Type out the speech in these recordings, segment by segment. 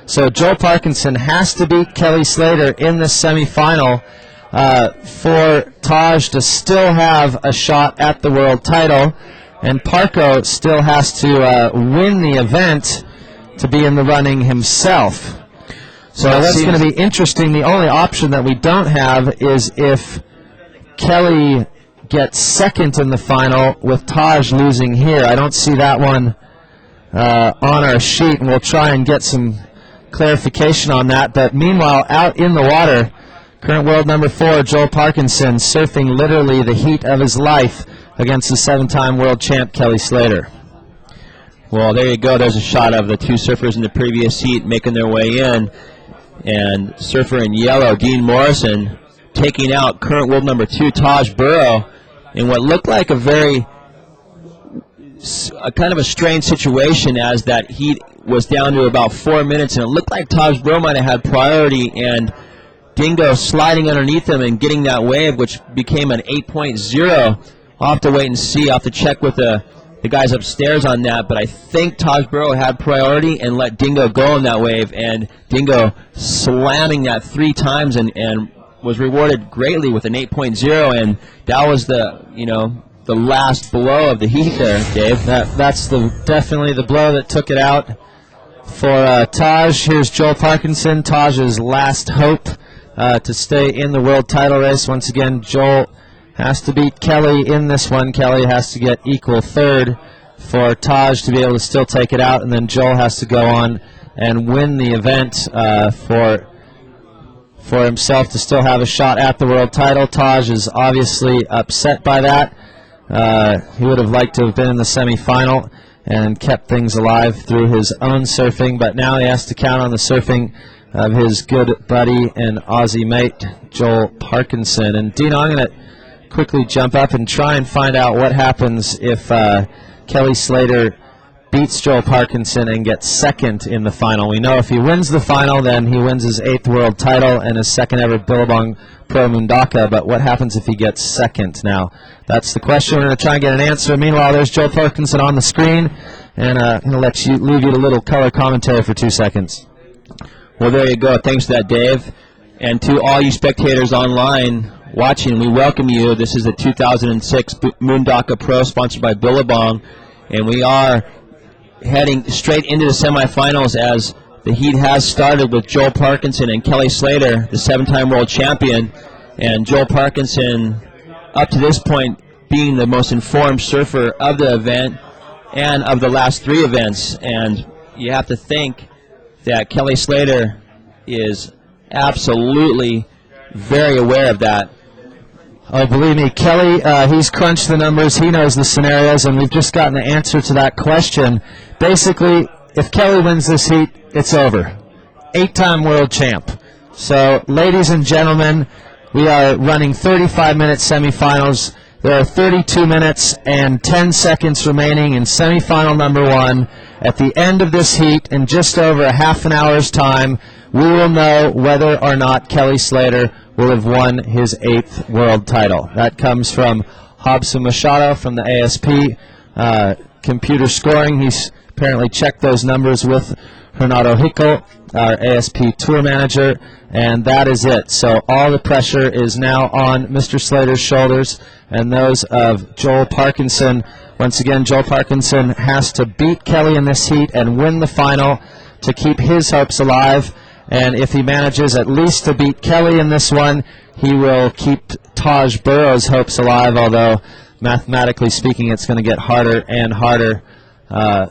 So Joel Parkinson has to beat Kelly Slater in this semifinal for Taj to still have a shot at the world title, and Parko still has to win the event to be in the running himself. So that's going to be interesting. The only option that we don't have is if Kelly gets second in the final with Taj losing here. I don't see that one on our sheet, and we'll try and get some clarification on that. But meanwhile, out in the water, current world number 4, Joel Parkinson, surfing literally the heat of his life against the 7-time world champ Kelly Slater. Well, there you go. There's a shot of the two surfers in the previous heat making their way in. And surfer in yellow, Dean Morrison, taking out current world number 2, Taj Burrow, in what looked like a kind of a strange situation, as that heat was down to about 4 minutes, and it looked like Taj Burrow might have had priority, and Dingo sliding underneath him and getting that wave, which became an 8.0. I'll have to wait and see. I'll have to check with the guys upstairs on that, but I think Taj Burrow had priority and let Dingo go on that wave, and Dingo slamming that 3 times and was rewarded greatly with an 8.0, and that was the last blow of the heat there, Dave. That's definitely the blow that took it out for Taj. Here's Joel Parkinson, Taj's last hope to stay in the world title race. Once again, Joel has to beat Kelly in this one. Kelly has to get equal third for Taj to be able to still take it out, and then Joel has to go on and win the event for himself to still have a shot at the world title. Taj is obviously upset by that. He would have liked to have been in the semifinal and kept things alive through his own surfing, but now he has to count on the surfing of his good buddy and Aussie mate, Joel Parkinson. And Dino, I'm going to quickly jump up and try and find out what happens if Kelly Slater beats Joel Parkinson and gets second in the final. We know if he wins the final, then he wins his 8th world title and his 2nd ever Billabong Pro Mundaka. But what happens if he gets second now? That's the question. We're going to try and get an answer. Meanwhile, there's Joel Parkinson on the screen, and I'm going to leave you a little color commentary for 2 seconds. Well, there you go. Thanks for that, Dave. And to all you spectators online watching, we welcome you. This is the 2006 Mundaka Pro, sponsored by Billabong, and we are heading straight into the semifinals as the heat has started with Joel Parkinson and Kelly Slater, the 7-time world champion. And Joel Parkinson, up to this point, being the most informed surfer of the event and of the last 3 events. And you have to think that Kelly Slater is absolutely very aware of that. Oh, believe me, Kelly, he's crunched the numbers, he knows the scenarios, and we've just gotten the answer to that question. Basically, if Kelly wins this heat, it's over. 8-time world champ. So, ladies and gentlemen, we are running 35-minute semifinals. There are 32 minutes and 10 seconds remaining in semifinal number 1. At the end of this heat, in just over a half an hour's time, we will know whether or not Kelly Slater will have won his 8th world title. That comes from Hobson Machado from the ASP computer scoring. He's apparently checked those numbers with Renato Hickel, our ASP tour manager, and that is it. So all the pressure is now on Mr. Slater's shoulders and those of Joel Parkinson. Once again, Joel Parkinson has to beat Kelly in this heat and win the final to keep his hopes alive. And if he manages at least to beat Kelly in this one, he will keep Taj Burrow's hopes alive, although mathematically speaking it's going to get harder and harder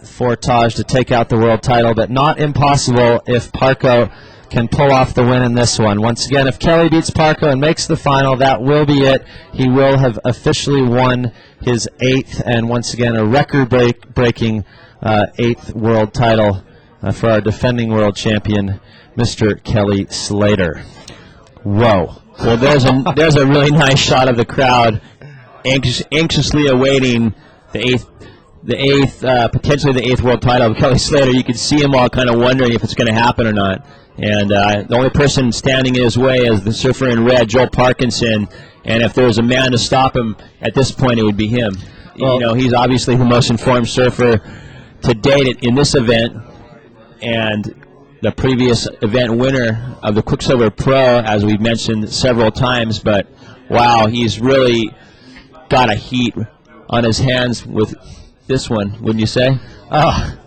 for Taj to take out the world title, but not impossible if Parko can pull off the win in this one. Once again, if Kelly beats Parko and makes the final, that will be it. He will have officially won his 8th, and once again, a record-breaking 8th world title for our defending world champion, Mr. Kelly Slater. Whoa. Well, there's a really nice shot of the crowd anxiously awaiting the potentially the 8th world title of Kelly Slater. You could see them all kind of wondering if it's going to happen or not. And the only person standing in his way is the surfer in red, Joel Parkinson. And if there was a man to stop him at this point, it would be him. Well, he's obviously the most informed surfer to date in this event. And the previous event winner of the Quicksilver Pro, as we've mentioned several times. But wow, he's really got a heat on his hands with this one, wouldn't you say? Oh,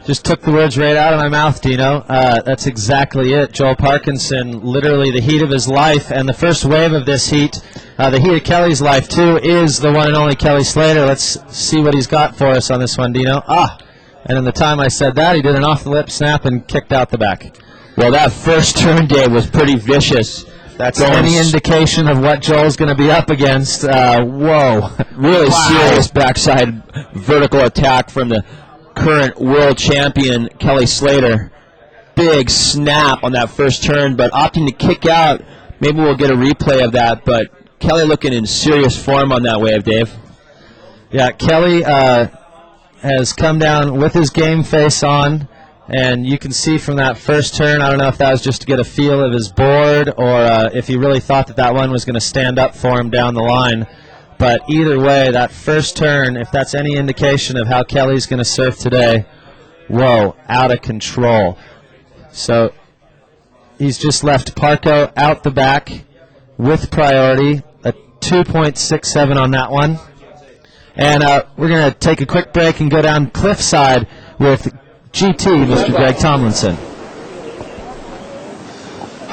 just took the words right out of my mouth, Dino. That's exactly it. Joel Parkinson, literally the heat of his life, and the first wave of this heat, the heat of Kelly's life too, is the one and only Kelly Slater. Let's see what he's got for us on this one, Dino. And in the time I said that, he did an off-the-lip snap and kicked out the back. Well, that first turn, Dave, was pretty vicious. That's any indication of what Joel's going to be up against. Whoa. Really serious backside vertical attack from the current world champion, Kelly Slater. Big snap on that first turn, but opting to kick out. Maybe we'll get a replay of that, but Kelly looking in serious form on that wave, Dave. Yeah, Kelly has come down with his game face on, and you can see from that first turn, I don't know if that was just to get a feel of his board or if he really thought that that one was going to stand up for him down the line. But either way, that first turn, if that's any indication of how Kelly's going to surf today, whoa, out of control. So he's just left Parko out the back with priority, a 2.67 on that one. And we're going to take a quick break and go down cliffside with GT, Mr. Greg Tomlinson.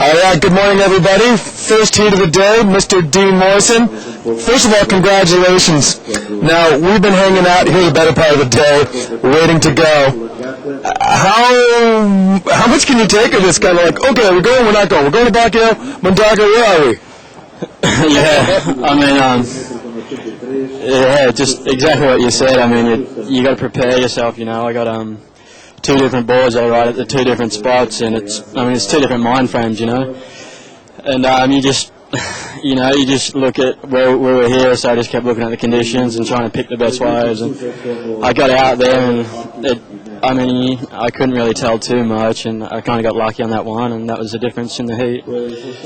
All right, good morning, everybody. First heat of the day, Mr. Dean Morrison. First of all, congratulations. Now, we've been hanging out here the better part of the day, waiting to go. How much can you take of this kind of like, okay, we're going, we're not going. We're going to Bacchio, Mundaka, where are we? Yeah, just exactly what you said. I mean, you got to prepare yourself, you know. I got two different boards I ride at the two different spots, and it's two different mind frames, you know. And you just look at where we were here, so I just kept looking at the conditions and trying to pick the best waves. And I got out there, and I couldn't really tell too much, and I kind of got lucky on that one, and that was the difference in the heat.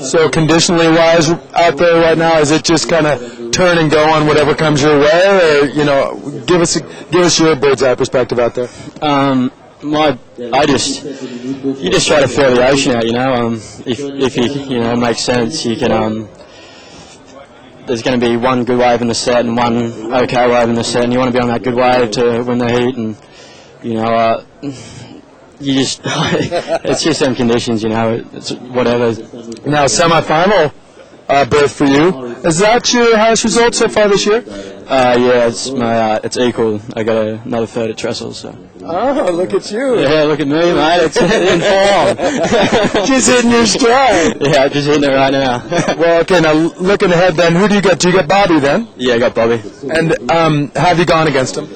So conditionally wise, out there right now, is it just kind of turn and go on whatever comes your way, or give us your bird's eye perspective out there? You just try to feel the ocean out, you know. If it makes sense, you can. There's going to be one good wave in the set and one okay wave in the set, and you want to be on that good wave to win the heat, and it's just some conditions, you know. It's whatever. Now, semifinal berth for you. Is that your highest result so far this year? Yeah, it's equal. I got another third at Trestles. So. Oh, look at you! Yeah, look at me, mate. It's in form. Just hitting your stride. Yeah, just hitting it right now. Well, okay. Now, looking ahead, then, who do you get? Do you get Bobby then? Yeah, I got Bobby. And have you gone against him?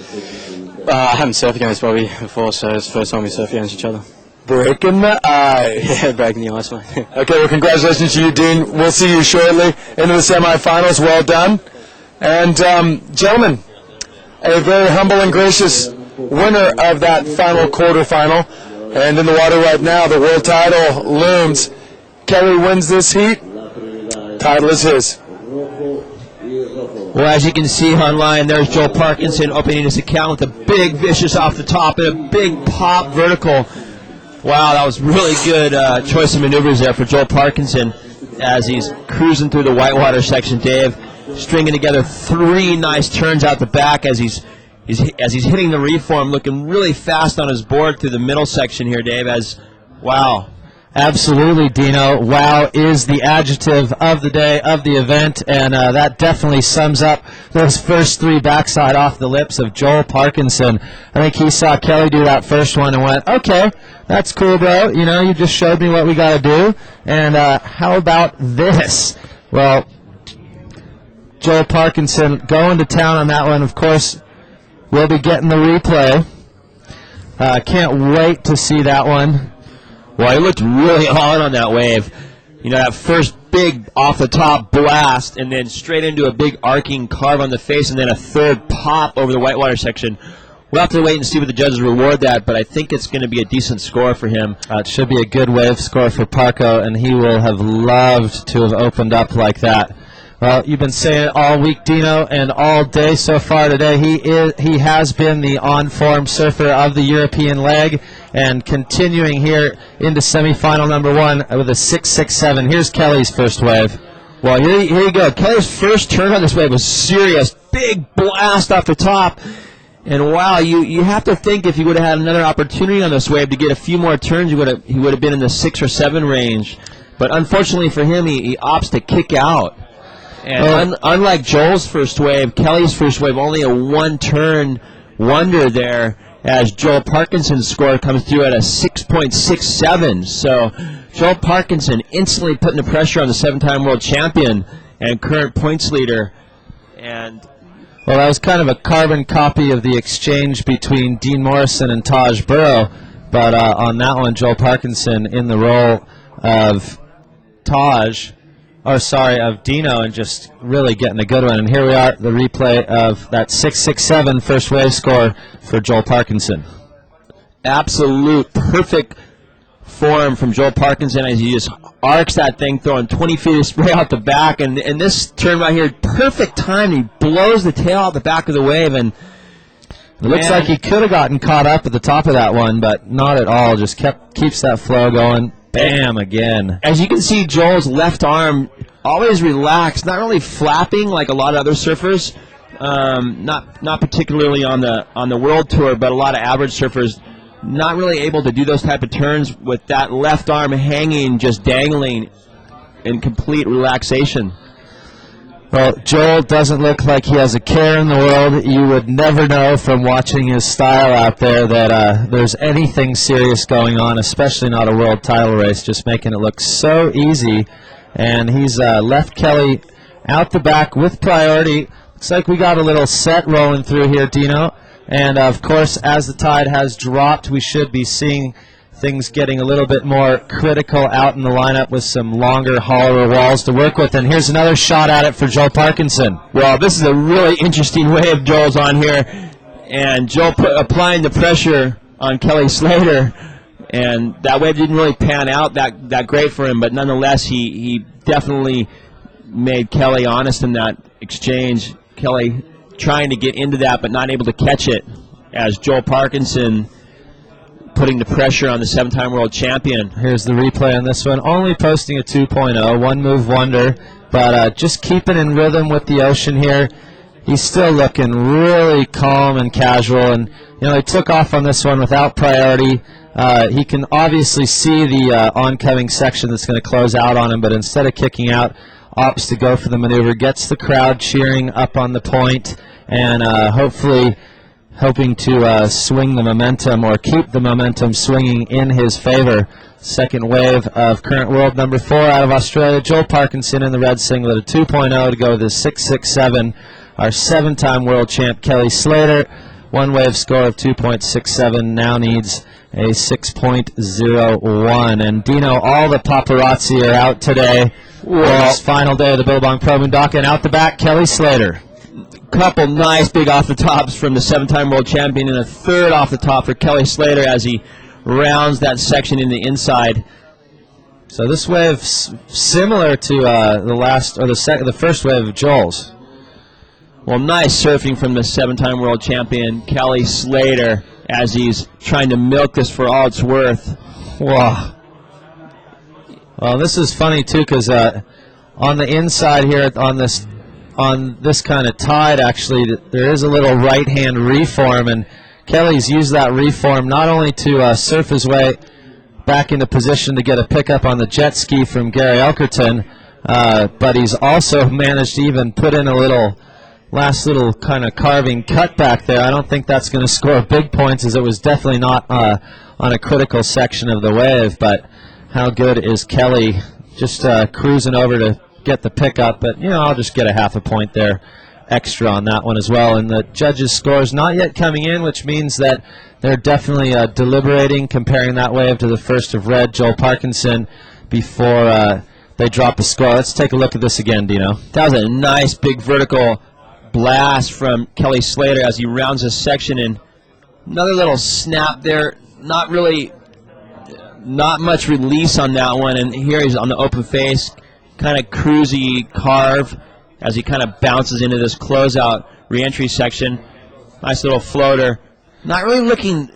I haven't surfed against Bobby before, so it's the first time we surf against each other. Breaking the ice. Yeah, breaking the ice, mate. Okay, well, congratulations to you, Dean. We'll see you shortly into the semifinals. Well done. And, gentlemen, a very humble and gracious winner of that final quarterfinal. And in the water right now, the world title looms. Kelly wins this heat. Title is his. Well, as you can see online, there's Joel Parkinson opening his account with a big vicious off the top and a big pop vertical. Wow, that was really good choice of maneuvers there for Joel Parkinson as he's cruising through the whitewater section. Dave stringing together three nice turns out the back as he's hitting the reform, looking really fast on his board through the middle section here, Dave. Wow. Absolutely, Dino. Wow is the adjective of the day, of the event, and that definitely sums up those first three backside off the lips of Joel Parkinson. I think he saw Kelly do that first one and went, okay, that's cool, bro. You know, you just showed me what we got to do, and how about this? Well, Joel Parkinson going to town on that one. Of course, we'll be getting the replay. Can't wait to see that one. Well, he looked really on that wave. You know, that first big off-the-top blast and then straight into a big arcing carve on the face and then a third pop over the whitewater section. We'll have to wait and see what the judges reward that, but I think it's going to be a decent score for him. It should be a good wave score for Parko, and he will have loved to have opened up like that. Well, you've been saying it all week, Dino, and all day so far today. He has been the on-form surfer of the European leg, and continuing here into semifinal number 1 with a 6.67. Here's Kelly's first wave. Well, here you go. Kelly's first turn on this wave was serious. Big blast off the top. And wow, you have to think if he would have had another opportunity on this wave to get a few more turns, he would have been in the 6 or 7 range. But unfortunately for him, he opts to kick out. And unlike Joel's first wave, Kelly's first wave only a 1-turn wonder there, as Joel Parkinson's score comes through at a 6.67. So Joel Parkinson instantly putting the pressure on the 7-time world champion and current points leader. And well, that was kind of a carbon copy of the exchange between Dean Morrison and Taj Burrow, but on that one, Joel Parkinson in the role of of Dino, and just really getting a good one. And here we are, the replay of that 6.67 first wave score for Joel Parkinson. Absolute perfect form from Joel Parkinson as he just arcs that thing, throwing 20 feet of spray out the back. And this turn right here, perfect time. He blows the tail out the back of the wave, and it looks like he could have gotten caught up at the top of that one, but not at all. Just keeps that flow going. Bam, again. As you can see, Joel's left arm always relaxed, not really flapping like a lot of other surfers. Not particularly on the world tour, but a lot of average surfers not really able to do those type of turns with that left arm hanging, just dangling in complete relaxation. Well, Joel doesn't look like he has a care in the world. You would never know from watching his style out there that there's anything serious going on, especially not a world title race, just making it look so easy. And he's left Kelly out the back with priority. Looks like we got a little set rolling through here, Dino. And, of course, as the tide has dropped, we should be seeing things getting a little bit more critical out in the lineup with some longer, hollower walls to work with. And here's another shot at it for Joel Parkinson. Well, this is a really interesting wave Joel's on here. And Joel applying the pressure on Kelly Slater. And that wave didn't really pan out that great for him. But nonetheless, he definitely made Kelly honest in that exchange. Kelly trying to get into that but not able to catch it, as Joel Parkinson putting the pressure on the 7-time world champion. Here's the replay on this one. Only posting a 2.0, one-move wonder, but just keeping in rhythm with the ocean here. He's still looking really calm and casual, and he took off on this one without priority. He can obviously see the oncoming section that's going to close out on him, but instead of kicking out, opts to go for the maneuver, gets the crowd cheering up on the point, and hopefully hoping to swing the momentum or keep the momentum swinging in his favor. Second wave of current world number 4 out of Australia, Joel Parkinson in the red singlet, a 2.0 to go with his 6.67. Our 7-time world champ, Kelly Slater, one wave score of 2.67, now needs a 6.01. And Dino, all the paparazzi are out today. Well, this final day of the Billabong Pro Mundaka, and out the back, Kelly Slater. Couple nice big off the tops from the 7-time world champion, and a third off the top for Kelly Slater as he rounds that section in the inside. So this wave similar to the first wave of Joel's. Well, nice surfing from the 7-time world champion Kelly Slater as he's trying to milk this for all it's worth. Wow. Well, this is funny too, because on the inside here on this kind of tide, actually, there is a little right-hand reform, and Kelly's used that reform not only to surf his way back into position to get a pickup on the jet ski from Gary Elkerton, but he's also managed to even put in a last little kind of carving cut back there. I don't think that's going to score big points, as it was definitely not on a critical section of the wave, but how good is Kelly just cruising over to get the pickup, but I'll just get a half a point there extra on that one as well. And the judges' scores not yet coming in, which means that they're definitely deliberating, comparing that wave to the first of red, Joel Parkinson, before they drop a score. Let's take a look at this again, Dino. That was a nice big vertical blast from Kelly Slater as he rounds this section, and another little snap there. Not much release on that one, and here he's on the open face, kind of cruisy carve, as he kind of bounces into this closeout reentry section. Nice little floater. Not really looking,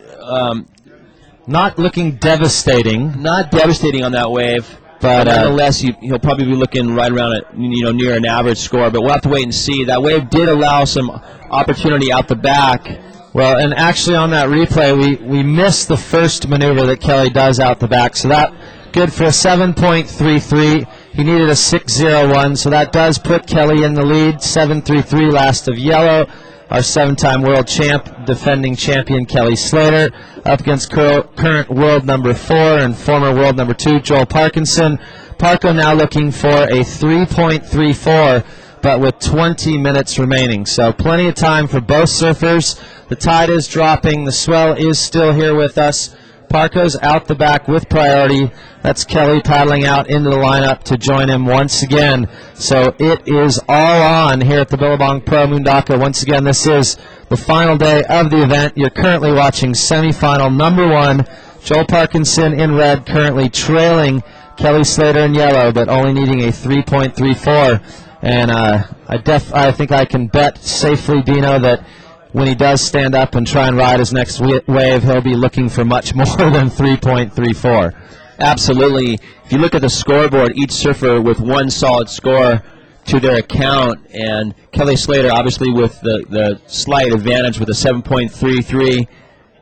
not looking devastating. not devastating on that wave. But nonetheless, he'll probably be looking right around near an average score. But we'll have to wait and see. That wave did allow some opportunity out the back. Well, and actually on that replay, we missed the first maneuver that Kelly does out the back. So that good for a 7.33. He needed a 6.01, so that does put Kelly in the lead. 7.33 last of yellow. Our 7-time world champ, defending champion Kelly Slater, up against current world number 4 and former world number 2, Joel Parkinson. Parko now looking for a 3.34, but with 20 minutes remaining. So plenty of time for both surfers. The tide is dropping. The swell is still here with us. Parko's out the back with priority. That's Kelly paddling out into the lineup to join him once again. So it is all on here at the Billabong Pro Mundaka. Once again, this is the final day of the event. You're currently watching semifinal number 1. Joel Parkinson in red, currently trailing Kelly Slater in yellow, but only needing a 3.34. And I think I can bet safely, Dino, that when he does stand up and try and ride his next wave, he'll be looking for much more than 3.34. Absolutely. If you look at the scoreboard, each surfer with one solid score to their account, and Kelly Slater obviously with the slight advantage with a 7.33,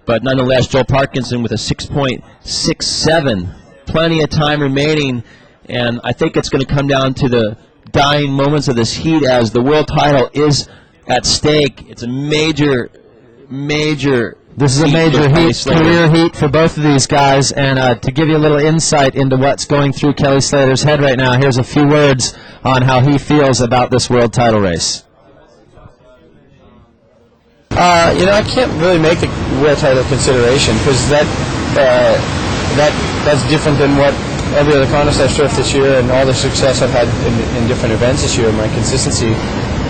but nonetheless Joel Parkinson with a 6.67. Plenty of time remaining, and I think it's going to come down to the dying moments of this heat as the world title is at stake. It's a major This is a major heat, career heat for both of these guys, and to give you a little insight into what's going through Kelly Slater's head right now, here's a few words on how he feels about this world title race. I can't really make the world title consideration because that's different than what every other contest I've surfed this year and all the success I've had in different events this year. My consistency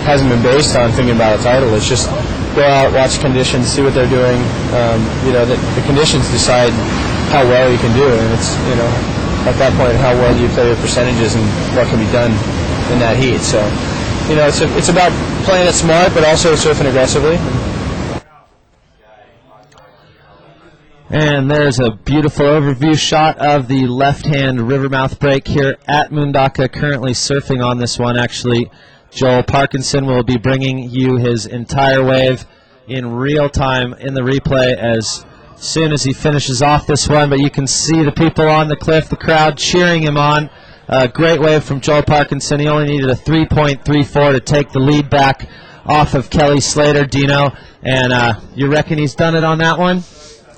hasn't been based on thinking about a title. It's just go out, watch conditions, see what they're doing. The conditions decide how well you can do, and it's at that point how well do you play your percentages and what can be done in that heat. So it's about playing it smart, but also surfing aggressively. And there's a beautiful overview shot of the left-hand rivermouth break here at Mundaka, currently surfing on this one. Actually, Joel Parkinson will be bringing you his entire wave in real time in the replay as soon as he finishes off this one. But you can see the people on the cliff, the crowd cheering him on. Great wave from Joel Parkinson. He only needed a 3.34 to take the lead back off of Kelly Slater, Dino. And you reckon he's done it on that one?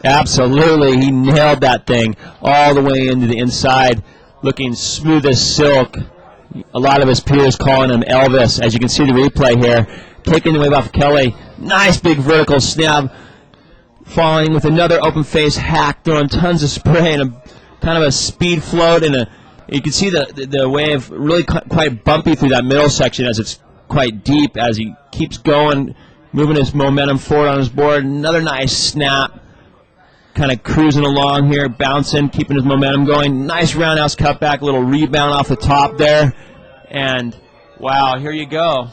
Absolutely. He nailed that thing all the way into the inside, looking smooth as silk. A lot of his peers calling him Elvis. As you can see the replay here, taking the wave off Kelly. Nice big vertical snap, falling with another open face hack, throwing tons of spray and a kind of a speed float. And you can see the wave really quite bumpy through that middle section as it's quite deep as he keeps going, moving his momentum forward on his board. Another nice snap. Kind of cruising along here, bouncing, keeping his momentum going. Nice roundhouse cutback, little rebound off the top there. And, wow, here you go.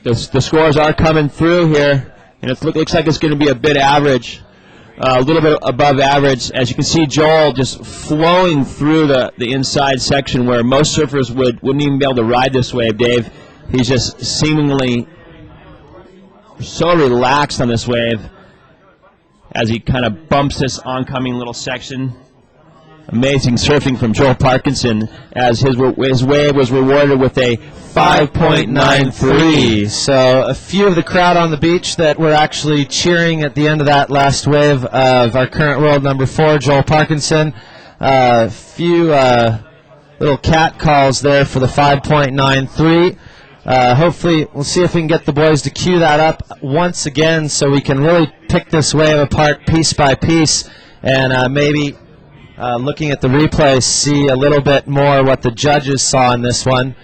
The scores are coming through here, and it looks like it's going to be a bit average, a little bit above average. As you can see, Joel just flowing through the inside section where most surfers wouldn't even be able to ride this wave, Dave. He's just seemingly so relaxed on this wave as he kind of bumps this oncoming little section. Amazing surfing from Joel Parkinson as his wave was rewarded with a 5.93. So a few of the crowd on the beach that were actually cheering at the end of that last wave of our current world number 4, Joel Parkinson. A few little cat calls there for the 5.93. Hopefully, we'll see if we can get the boys to cue that up once again so we can really pick this wave apart piece by piece and maybe looking at the replay see a little bit more what the judges saw in this one.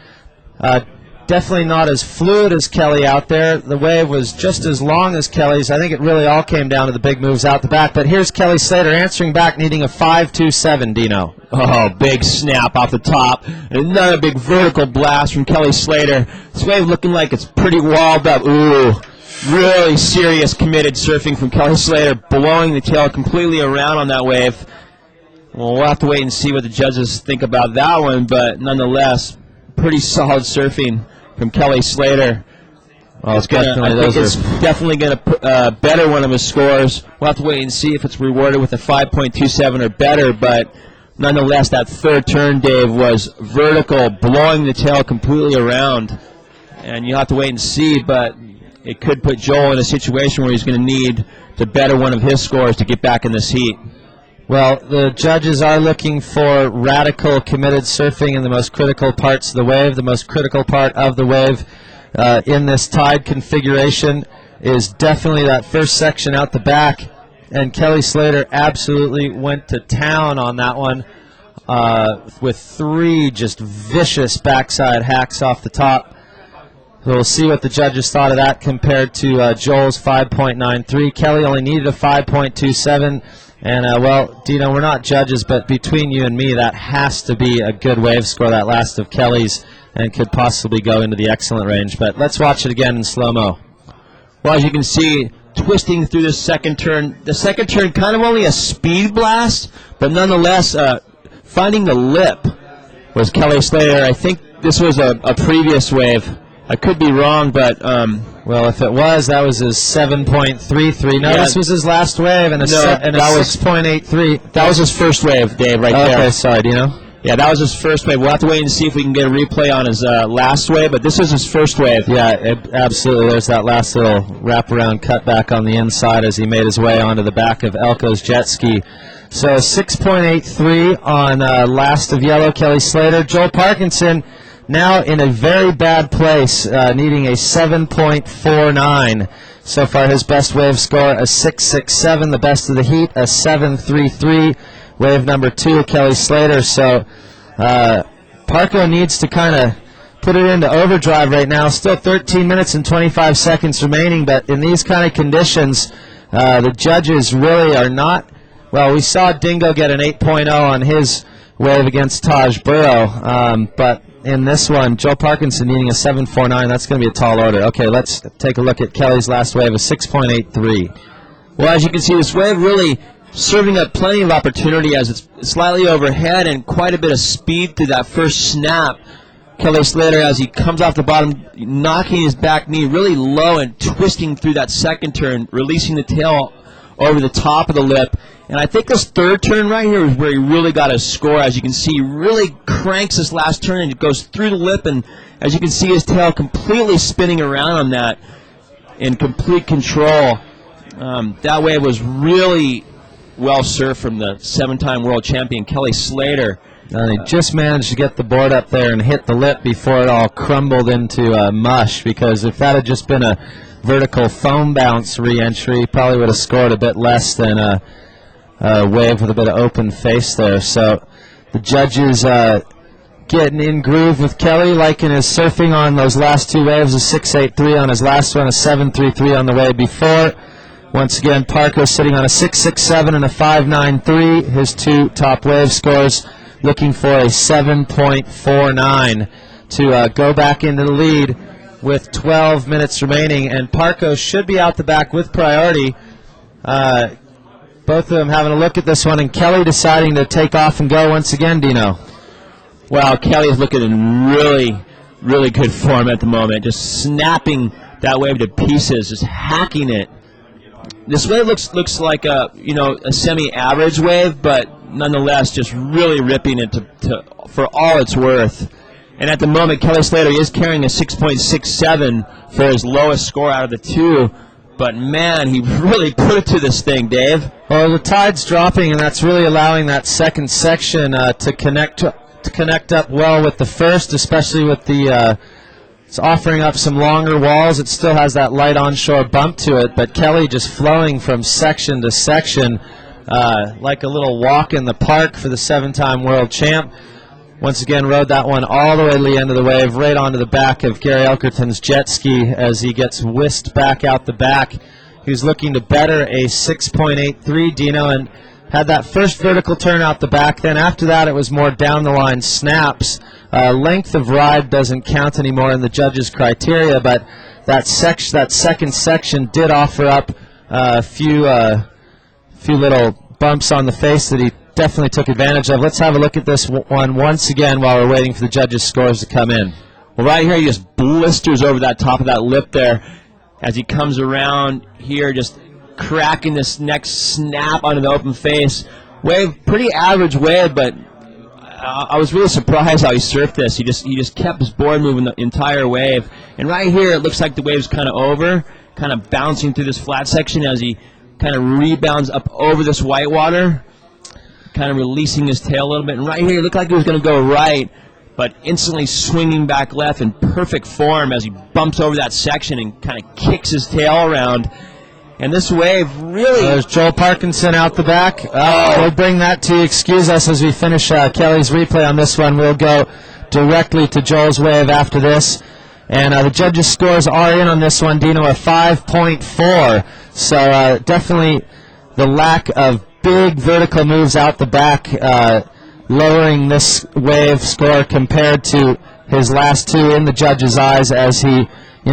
Definitely not as fluid as Kelly out there. The wave was just as long as Kelly's. I think it really all came down to the big moves out the back. But here's Kelly Slater answering back, needing a 5.27, Dino. Oh, big snap off the top. Another big vertical blast from Kelly Slater. This wave looking like it's pretty walled up. Ooh, really serious committed surfing from Kelly Slater, blowing the tail completely around on that wave. Well, we'll have to wait and see what the judges think about that one, but nonetheless, pretty solid surfing from Kelly Slater. Well, I think it's definitely going to better one of his scores. We'll have to wait and see if it's rewarded with a 5.27 or better, but nonetheless, that third turn, Dave, was vertical, blowing the tail completely around. And you'll have to wait and see, but it could put Joel in a situation where he's going to need to better one of his scores to get back in this heat. Well, the judges are looking for radical committed surfing in the most critical parts of the wave. The most critical part of the wave in this tide configuration is definitely that first section out the back. And Kelly Slater absolutely went to town on that one with 3 just vicious backside hacks off the top. So we'll see what the judges thought of that compared to Joel's 5.93. Kelly only needed a 5.27. And, well, Dino, we're not judges, but between you and me, that has to be a good wave score, that last of Kelly's, and could possibly go into the excellent range. But let's watch it again in slow-mo. Well, as you can see, twisting through the second turn kind of only a speed blast, but nonetheless, finding the lip was Kelly Slater. I think this was a previous wave. I could be wrong, but... well, if it was, that was his 7.33. No, this was his last wave, and a 6.83. That was his first wave, Dave, right there. Okay, sorry, Dino. Yeah, that was his first wave. We'll have to wait and see if we can get a replay on his last wave, but this is his first wave. Yeah, absolutely. There's that last little wraparound cutback on the inside as he made his way onto the back of Elko's jet ski. So 6.83 on last of yellow, Kelly Slater. Joel Parkinson now in a very bad place, needing a 7.49. So far, his best wave score, a 6.67. The best of the heat, a 7.33. Wave number 2, Kelly Slater. So Parko needs to kind of put it into overdrive right now. Still 13 minutes and 25 seconds remaining, but in these kind of conditions, the judges really are not... Well, we saw Dingo get an 8.0 on his wave against Taj Burrow, but in this one, Joe Parkinson needing a 7.49. That's going to be a tall order. Okay, let's take a look at Kelly's last wave, a 6.83. Well, as you can see, this wave really serving up plenty of opportunity as it's slightly overhead and quite a bit of speed through that first snap. Kelly Slater, as he comes off the bottom, knocking his back knee really low and twisting through that second turn, releasing the tail over the top of the lip. And I think this third turn right here is where he really got his score. As you can see, he really cranks this last turn and it goes through the lip, and as you can see, his tail completely spinning around on that in complete control. That wave was really well surfed from the 7-time world champion Kelly Slater. And he just managed to get the board up there and hit the lip before it all crumbled into mush, because if that had just been a vertical foam bounce re-entry, he probably would have scored a bit less than a wave with a bit of open face there. So the judges getting in groove with Kelly, liking his surfing on those last 2 waves, a 6.83 on his last one, a 7.33 on the wave before. Once again, Parker sitting on a 6.67 and a 5.93. His 2 top wave scores, looking for a 7.49 to go back into the lead with 12 minutes remaining. And Parko should be out the back with priority. Both of them having a look at this one, and Kelly deciding to take off and go once again, Dino. Well, Kelly is looking in really, really good form at the moment, just snapping that wave to pieces, just hacking it. This wave looks like a semi-average wave, but nonetheless, just really ripping it for all it's worth. And at the moment, Kelly Slater is carrying a 6.67 for his lowest score out of the 2. But, man, he really put it to this thing, Dave. Well, the tide's dropping, and that's really allowing that second section to connect up well with the first, especially with the it's offering up some longer walls. It still has that light onshore bump to it, but Kelly just flowing from section to section like a little walk in the park for the 7-time world champ. once again rode that one all the way to the end of the wave, right onto the back of Gary Elkerton's jet ski as he gets whisked back out the back. He was looking to better a 6.83, Dino, and had that first vertical turn out the back. Then after that, it was more down the line snaps. Length of ride doesn't count anymore in the judges' criteria, but that second section did offer up a few little bumps on the face that he definitely took advantage of. Let's have a look at this one once again while we're waiting for the judges' scores to come in. Well, right here, he just blisters over that top of that lip there as he comes around here, just cracking this next snap onto the open face. Wave, pretty average wave, but I was really surprised how he surfed this. He just kept his board moving the entire wave. And right here, it looks like the wave's kind of over, kind of bouncing through this flat section as he kind of rebounds up over this whitewater, kind of releasing his tail a little bit. And right here, it looked like it was going to go right, but instantly swinging back left in perfect form as he bumps over that section and kind of kicks his tail around. And this wave really... There's Joel Parkinson out the back. We'll bring that to you. Excuse us as we finish Kelly's replay on this one. We'll go directly to Joel's wave after this. And the judges' scores are in on this one, Dino, a 5.4. So definitely the lack of big vertical moves out the back, lowering this wave score compared to his last two in the judges' eyes, as he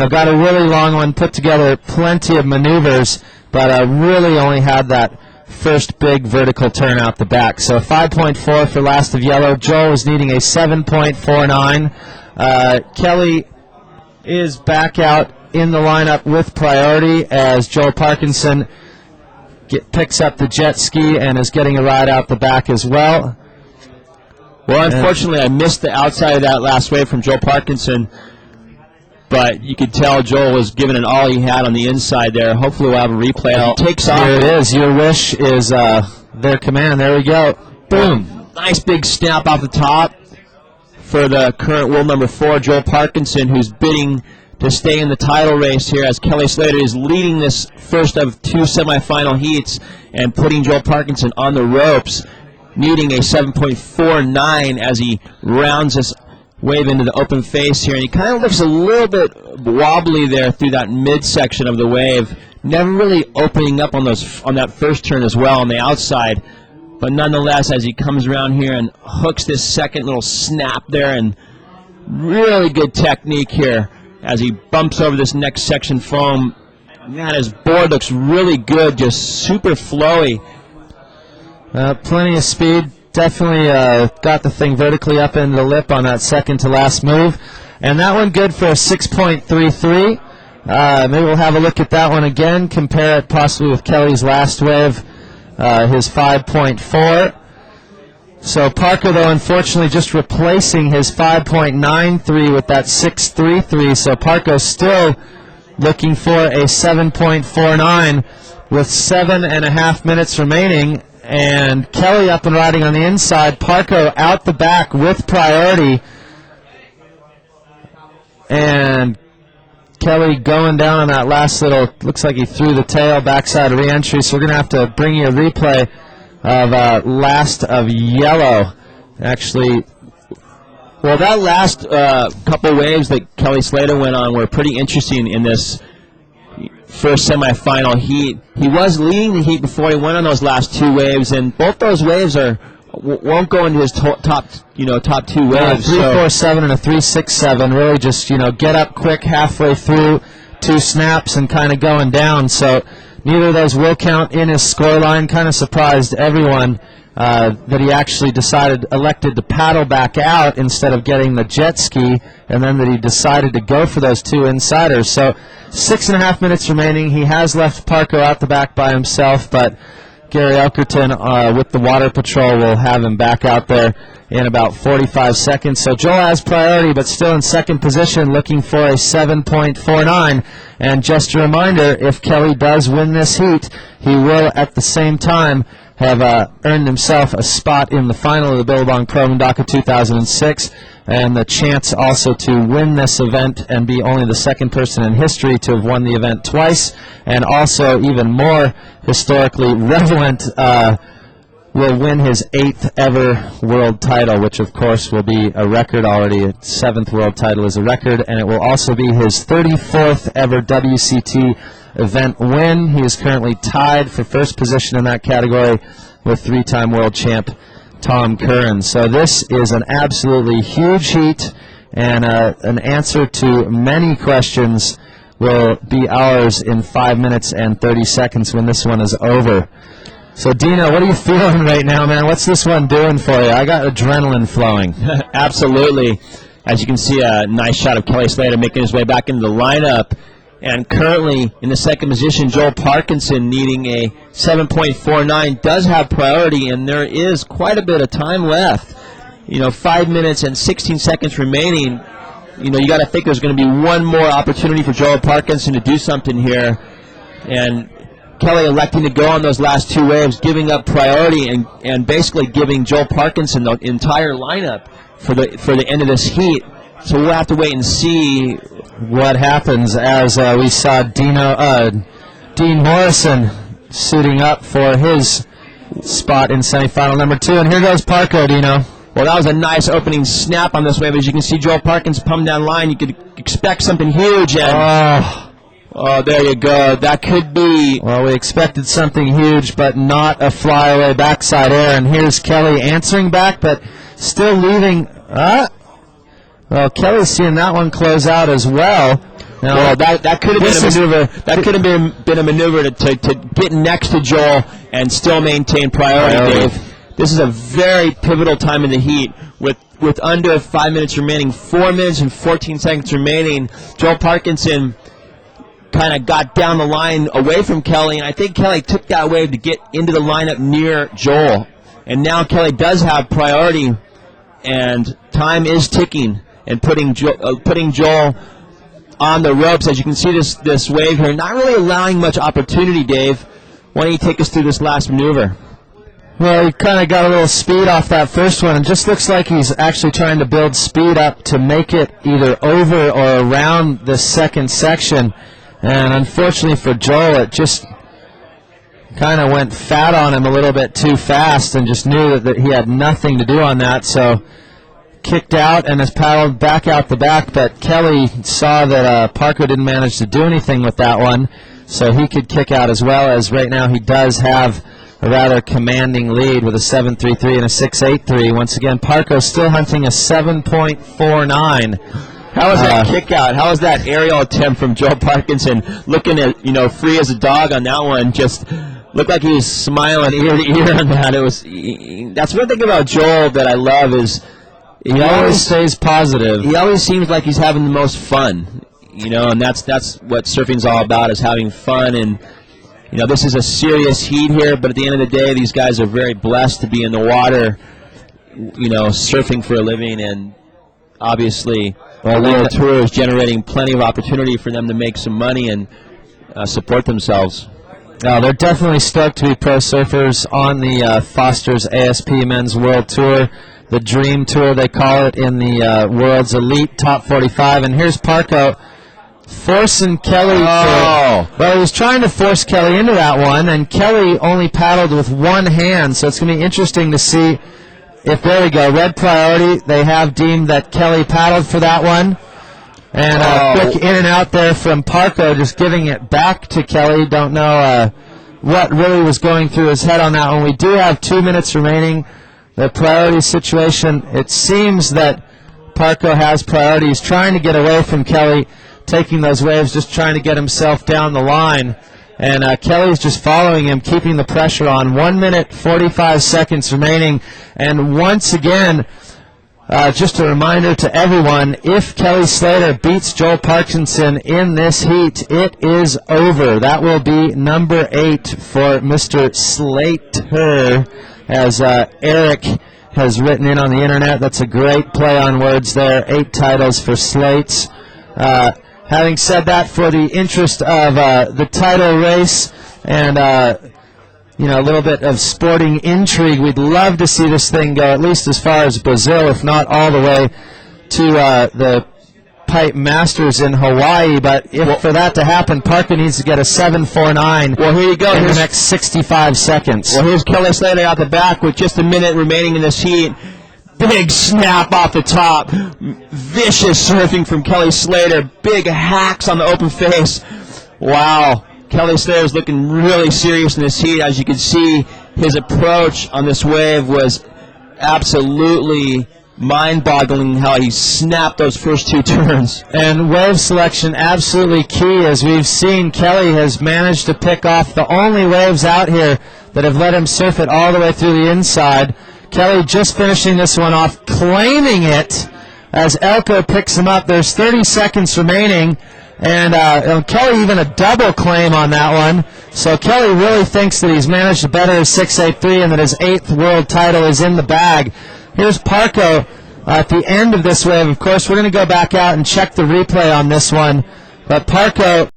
got a really long one, put together plenty of maneuvers, but really only had that first big vertical turn out the back. So 5.4 for last of yellow. Joel was needing a 7.49. Kelly is back out in the lineup with priority as Joel Parkinson picks up the jet ski and is getting a ride out the back as well. Well, unfortunately, I missed the outside of that last wave from Joel Parkinson, but you could tell Joel was giving it all he had on the inside there. Hopefully we'll have a replay. He takes off. Here it is. Your wish is their command. There we go. Boom. Nice big snap off the top for the current world number 4, Joel Parkinson, who's bidding to stay in the title race here as Kelly Slater is leading this first of 2 semifinal heats and putting Joel Parkinson on the ropes, needing a 7.49 as he rounds this wave into the open face here. And he kind of looks a little bit wobbly there through that midsection of the wave, never really opening up on that first turn as well on the outside. But nonetheless, as he comes around here and hooks this second little snap there, and really good technique here as he bumps over this next section foam. Man, his board looks really good, just super flowy. Plenty of speed. Definitely got the thing vertically up into the lip on that second to last move. And that one good for a 6.33. Maybe we'll have a look at that one again, compare it possibly with Kelly's last wave, his 5.4. So Parker, though, unfortunately just replacing his 5.93 with that 6.33. So Parker's still looking for a 7.49 with 7.5 minutes remaining. And Kelly up and riding on the inside. Parker out the back with priority. And Kelly going down on that last little, looks like he threw the tail backside of re-entry. So we're going to have to bring you a replay of last of yellow. Actually, well, that last couple waves that Kelly Slater went on were pretty interesting in this first semifinal heat. He was leading the heat before he went on those last 2 waves, and both those waves won't go into his top 2 waves. 3.47 and a 3.67. Really just get up quick halfway through 2 snaps and kind of going down. So neither of those will count in his scoreline. Kind of surprised everyone that he actually elected to paddle back out instead of getting the jet ski, and then that he decided to go for those 2 insiders. So 6.5 minutes remaining. He has left Parker out the back by himself, but Gary Elkerton with the Water Patrol will have him back out there in about 45 seconds. So Joel has priority, but still in second position, looking for a 7.49. And just a reminder, if Kelly does win this heat, he will at the same time have earned himself a spot in the final of the Billabong Pro Mundaka 2006, and the chance also to win this event and be only the second person in history to have won the event twice, and also even more historically relevant will win his 8th ever world title, which of course will be a record already. A 7th world title is a record, and it will also be his 34th ever WCT event win. He is currently tied for first position in that category with 3-time world champ Tom Curran. So this is an absolutely huge heat, and an answer to many questions will be ours in 5 minutes and 30 seconds when this one is over. So, Dino, what are you feeling right now, man? What's this one doing for you? I got adrenaline flowing. Absolutely. As you can see, a nice shot of Kelly Slater making his way back into the lineup. And currently in the second position, Joel Parkinson, needing a 7.49, does have priority, and there is quite a bit of time left. 5 minutes and 16 seconds remaining. You got to think there's going to be one more opportunity for Joel Parkinson to do something here. And Kelly electing to go on those last 2 waves, giving up priority and basically giving Joel Parkinson the entire lineup for the end of this heat. So we'll have to wait and see what happens, as we saw Dean Morrison suiting up for his spot in semifinal number 2. And here goes Parko, Dino. Well, that was a nice opening snap on this wave. As you can see, Joel Parkinson pumping down line. You could expect something huge. And oh, there you go. That could be. Well, we expected something huge, but not a flyaway backside air. And here's Kelly answering back, but still leaving. Well, Kelly's seeing that one close out as well. Now, well, that could have been a maneuver. That could have been a maneuver to get next to Joel and still maintain priority, Dave. This is a very pivotal time in the heat. With under 5 minutes remaining, 4 minutes and 14 seconds remaining, Joel Parkinson kind of got down the line away from Kelly, and I think Kelly took that wave to get into the lineup near Joel. And now Kelly does have priority, and time is ticking and putting Joel on the ropes. As you can see, this wave here, not really allowing much opportunity, Dave. Why don't you take us through this last maneuver? Well, he kind of got a little speed off that first one, and just looks like he's actually trying to build speed up to make it either over or around the second section. And unfortunately for Joel, it just kind of went fat on him a little bit too fast, and just knew that he had nothing to do on that. So kicked out and has paddled back out the back, but Kelly saw that Parker didn't manage to do anything with that one, so he could kick out as well, as right now he does have a rather commanding lead with a 7.33 and a 6.83. Once again, Parko still hunting a 7.49. How was that kick out? How was that aerial attempt from Joel Parkinson? Looking at, free as a dog on that one. Just looked like he was smiling ear to ear on that. That's one thing about Joel that I love is he always stays positive. He always seems like he's having the most fun, and that's what surfing's all about, is having fun. And this is a serious heat here, but at the end of the day, these guys are very blessed to be in the water, surfing for a living, and obviously the World Tour is generating plenty of opportunity for them to make some money and support themselves. They're definitely stoked to be pro surfers on the Foster's ASP Men's World Tour, the Dream Tour they call it, in the world's elite top 45. And here's Parko forcing Kelly. Well, he was trying to force Kelly into that one, and Kelly only paddled with one hand, so it's going to be interesting to see if, there we go, red priority. They have deemed that Kelly paddled for that one. And a quick in and out there from Parko, just giving it back to Kelly. Don't know what really was going through his head on that one. We do have 2 minutes remaining. The priority situation, it seems that Parko has priority. He's trying to get away from Kelly, taking those waves, just trying to get himself down the line. And Kelly's just following him, keeping the pressure on. 1 minute, 45 seconds remaining. And once again, just a reminder to everyone, if Kelly Slater beats Joel Parkinson in this heat, it is over. That will be number 8 for Mr. Slater, as Eric has written in on the internet. That's a great play on words there. 8 titles for Slates. Having said that, for the interest of the title race and a little bit of sporting intrigue, we'd love to see this thing go at least as far as Brazil, if not all the way to the Pipe Masters in Hawaii, but for that to happen, Parker needs to get a 7.49 Well, here you go. in the next 65 seconds. Well, here's Kelly Slater out the back with just a minute remaining in this heat. Big snap off the top. Vicious surfing from Kelly Slater. Big hacks on the open face. Wow. Kelly Slater's looking really serious in this heat. As you can see, his approach on this wave was absolutely mind-boggling how he snapped those first two turns. And wave selection absolutely key. As we've seen, Kelly has managed to pick off the only waves out here that have let him surf it all the way through the inside. Kelly just finishing this one off, claiming it as Elko picks him up. There's 30 seconds remaining, and Kelly even a double claim on that one. So Kelly really thinks that he's managed to better his 6.83 and that his 8th world title is in the bag. Here's Parko at the end of this wave. Of course, we're going to go back out and check the replay on this one. But Parko